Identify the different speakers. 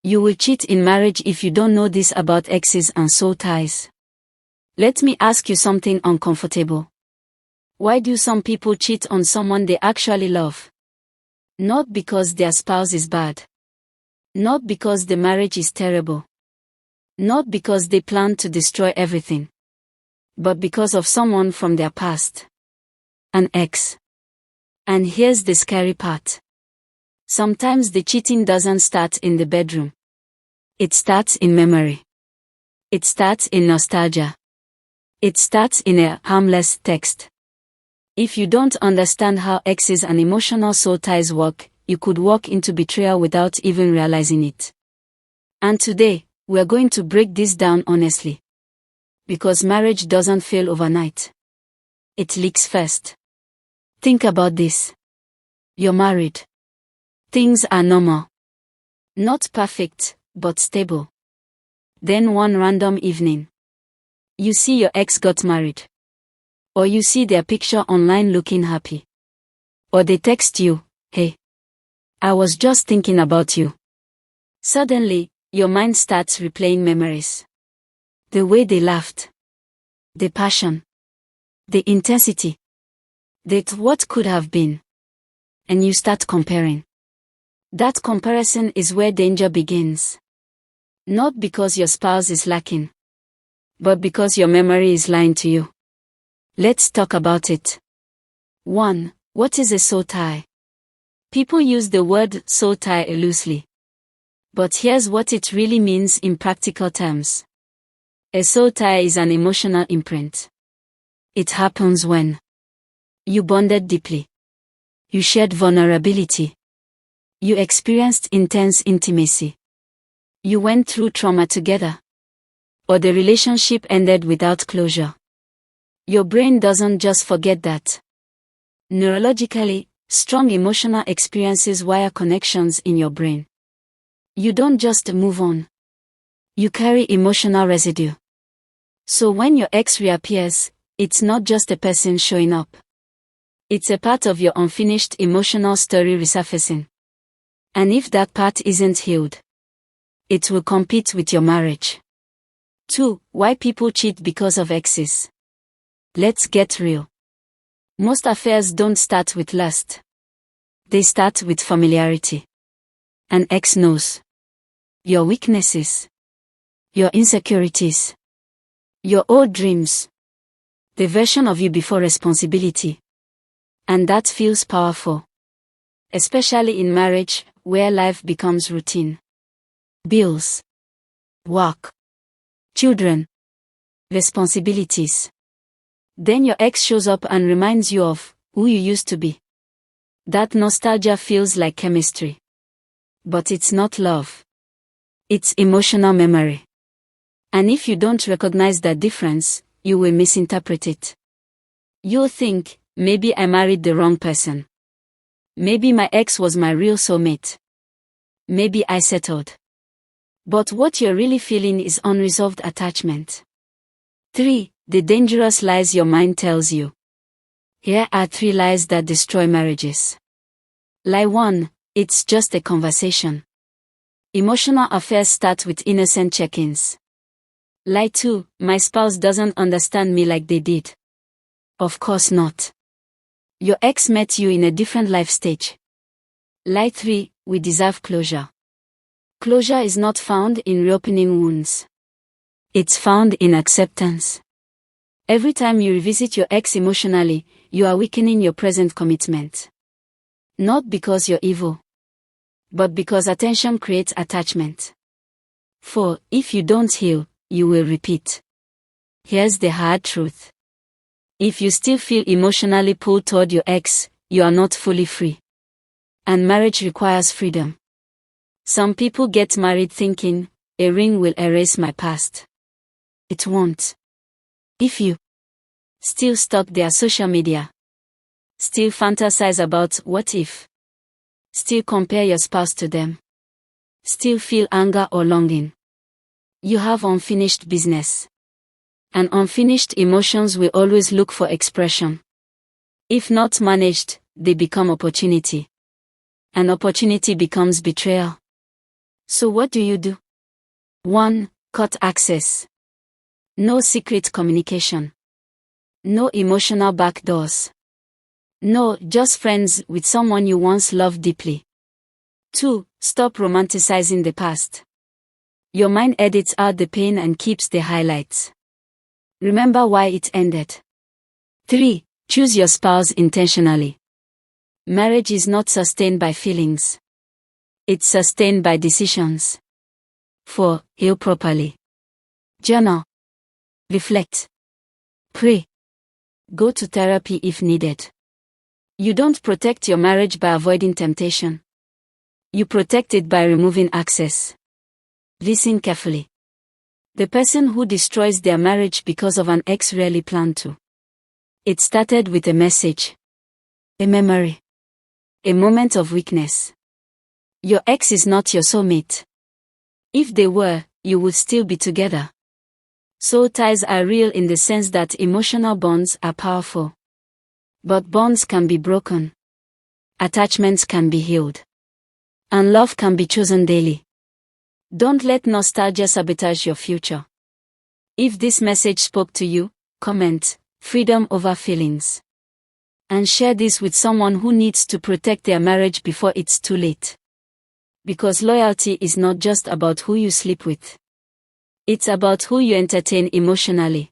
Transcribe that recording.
Speaker 1: You will cheat in marriage if you don't know this about exes and soul ties. Let me ask you something uncomfortable. Why do some people cheat on someone they actually love? Not because their spouse is bad. Not because the marriage is terrible. Not because they plan to destroy everything. But because of someone from their past. An ex. And here's the scary part. Sometimes the cheating doesn't start in the bedroom. It starts in memory. It starts in nostalgia. It starts in a harmless text. If you don't understand how exes and emotional soul ties work, you could walk into betrayal without even realizing it. And today, we're going to break this down honestly. Because marriage doesn't fail overnight. It leaks first. Think about this. You're married. Things are normal. Not perfect, but stable. Then one random evening, you see your ex got married. Or you see their picture online looking happy. Or they text you, "Hey, I was just thinking about you." Suddenly, your mind starts replaying memories. The way they laughed. The passion. The intensity. What could have been. And you start comparing. That comparison is where danger begins. Not because your spouse is lacking, but because your memory is lying to you. Let's talk about it. 1. What is a soul tie? People use the word soul tie loosely. But here's what it really means in practical terms. A soul tie is an emotional imprint. It happens when you bonded deeply. You shared vulnerability. You experienced intense intimacy. You went through trauma together. Or the relationship ended without closure. Your brain doesn't just forget that. Neurologically, strong emotional experiences wire connections in your brain. You don't just move on. You carry emotional residue. So when your ex reappears, it's not just a person showing up. It's a part of your unfinished emotional story resurfacing. And if that part isn't healed, it will compete with your marriage. 2. Why people cheat because of exes. Let's get real. Most affairs don't start with lust. They start with familiarity. An ex knows your weaknesses, your insecurities, your old dreams, the version of you before responsibility. And that feels powerful. Especially in marriage, where life becomes routine. Bills, work, children, responsibilities. Then your ex shows up and reminds you of who you used to be. That nostalgia feels like chemistry. But it's not love. It's emotional memory. And if you don't recognize that difference, you will misinterpret it. You'll think, maybe I married the wrong person. Maybe my ex was my real soulmate. Maybe I settled. But what you're really feeling is unresolved attachment. 3. The dangerous lies your mind tells you. Here are 3 lies that destroy marriages. Lie 1. It's just a conversation. Emotional affairs start with innocent check-ins. Lie 2. My spouse doesn't understand me like they did. Of course not. Your ex met you in a different life stage. Lie 3. We deserve closure. Closure is not found in reopening wounds. It's found in acceptance. Every time you revisit your ex emotionally, you are weakening your present commitment. Not because you're evil, but because attention creates attachment. 4. If you don't heal, you will repeat. Here's the hard truth. If you still feel emotionally pulled toward your ex, you are not fully free. And marriage requires freedom. Some people get married thinking, a ring will erase my past. It won't. If you still stalk their social media, still fantasize about what if, still compare your spouse to them, still feel anger or longing, you have unfinished business. And unfinished emotions will always look for expression. If not managed, they become opportunity. And opportunity becomes betrayal. So what do? 1. Cut access. No secret communication. No emotional backdoors. No, just friends with someone you once loved deeply. 2. Stop romanticizing the past. Your mind edits out the pain and keeps the highlights. Remember why it ended. 3. Choose your spouse intentionally. Marriage is not sustained by feelings. It's sustained by decisions. 4. Heal properly. Journal. Reflect. Pray. Go to therapy if needed. You don't protect your marriage by avoiding temptation. You protect it by removing access. Listen carefully. The person who destroys their marriage because of an ex rarely planned to. It started with a message. A memory. A moment of weakness. Your ex is not your soulmate. If they were, you would still be together. Soul ties are real in the sense that emotional bonds are powerful. But bonds can be broken. Attachments can be healed. And love can be chosen daily. Don't let nostalgia sabotage your future. If this message spoke to you, comment, freedom over feelings. And share this with someone who needs to protect their marriage before it's too late. Because loyalty is not just about who you sleep with. It's about who you entertain emotionally.